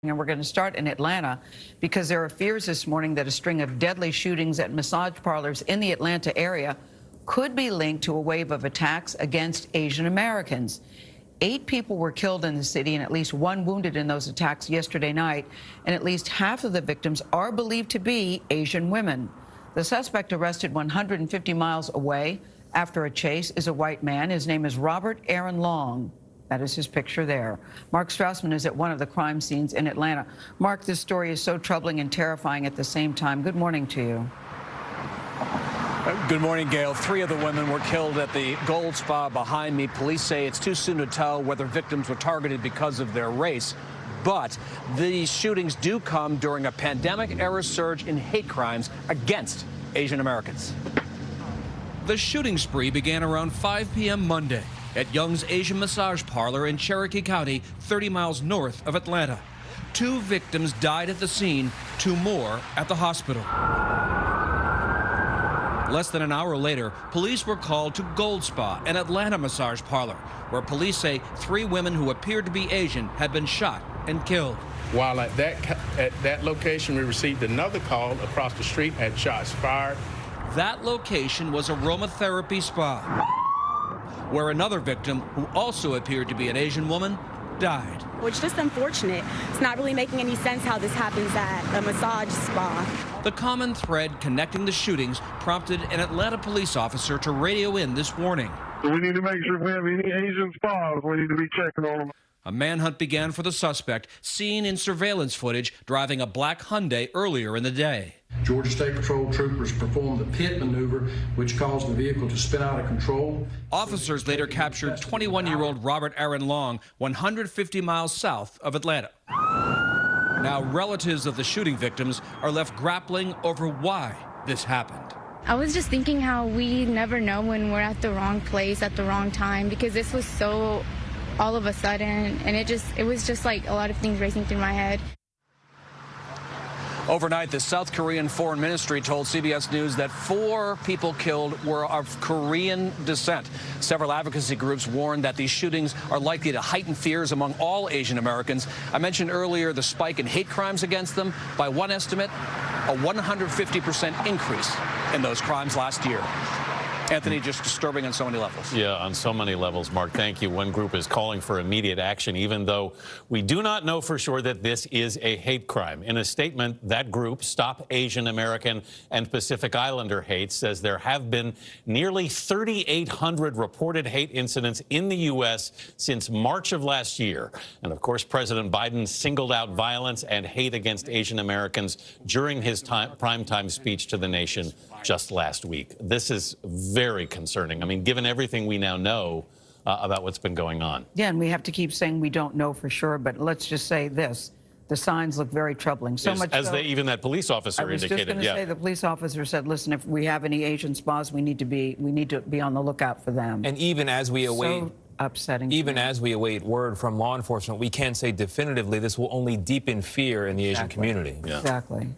And we're going to start in Atlanta because there are fears this morning that a string of deadly shootings at massage parlors in the Atlanta area could be linked to a wave of attacks against Asian Americans. 8 people were killed in the city and at least 1 wounded in those attacks yesterday night, and at least half of the victims are believed to be Asian women. The suspect, arrested 150 miles away after a chase, is a white man. His name is Robert Aaron Long. That is his picture there. Mark Strassman is at one of the crime scenes in Atlanta. Mark, this story is so troubling and terrifying at the same time. Good morning to you. Good morning, Gail. 3 of the women were killed at the Gold Spa behind me. Police say it's too soon to tell whether victims were targeted because of their race. But these shootings do come during a pandemic-era surge in hate crimes against Asian Americans. The shooting spree began around 5 p.m. Monday at Young's Asian Massage Parlor in Cherokee County, 30 miles north of Atlanta. 2 victims died at the scene, 2 more at the hospital. Less than an hour later, police were called to Gold Spa, an Atlanta massage parlor, where police say 3 women who appeared to be Asian had been shot and killed. While at that location, we received another call across the street at shots fired. That location was aromatherapy spa, where another victim, who also appeared to be an Asian woman, died. Well, it's just unfortunate. It's not really making any sense how this happens at a massage spa. The common thread connecting the shootings prompted an Atlanta police officer to radio in this warning. So we need to make sure if we have any Asian spas, we need to be checking on them. A manhunt began for the suspect, seen in surveillance footage driving a black Hyundai earlier in the day. Georgia State Patrol troopers performed the pit maneuver, which caused the vehicle to spin out of control. Officers later captured 21-year-old Robert Aaron Long, 150 miles south of Atlanta. Now, relatives of the shooting victims are left grappling over why this happened. I was just thinking how we never know when we're at the wrong place at the wrong time, because this was so all of a sudden, and it was just like a lot of things racing through my head. Overnight, the South Korean Foreign Ministry told CBS News that 4 people killed were of Korean descent. Several advocacy groups warned that these shootings are likely to heighten fears among all Asian Americans. I mentioned earlier the spike in hate crimes against them. By one estimate, a 150% increase in those crimes last year. Anthony, just disturbing on so many levels. Yeah, on so many levels, Mark. Thank you. One group is calling for immediate action, even though we do not know for sure that this is a hate crime. In a statement, that group, Stop Asian American and Pacific Islander Hate, says there have been nearly 3,800 reported hate incidents in the U.S. since March of last year. And, of course, President Biden singled out violence and hate against Asian Americans during his primetime speech to the nation just last week. This is very concerning. I mean, given everything we now know about what's been going on. Yeah, and we have to keep saying we don't know for sure, but let's just say this. The signs look very troubling. So much as so, even that police officer indicated. I was just going to say, the police officer said, listen, if we have any Asian spas, we need to be on the lookout for them. And even as we await... So upsetting. Even as we await word from law enforcement, we can't say definitively this will only deepen fear in the Asian community. Yeah. Exactly.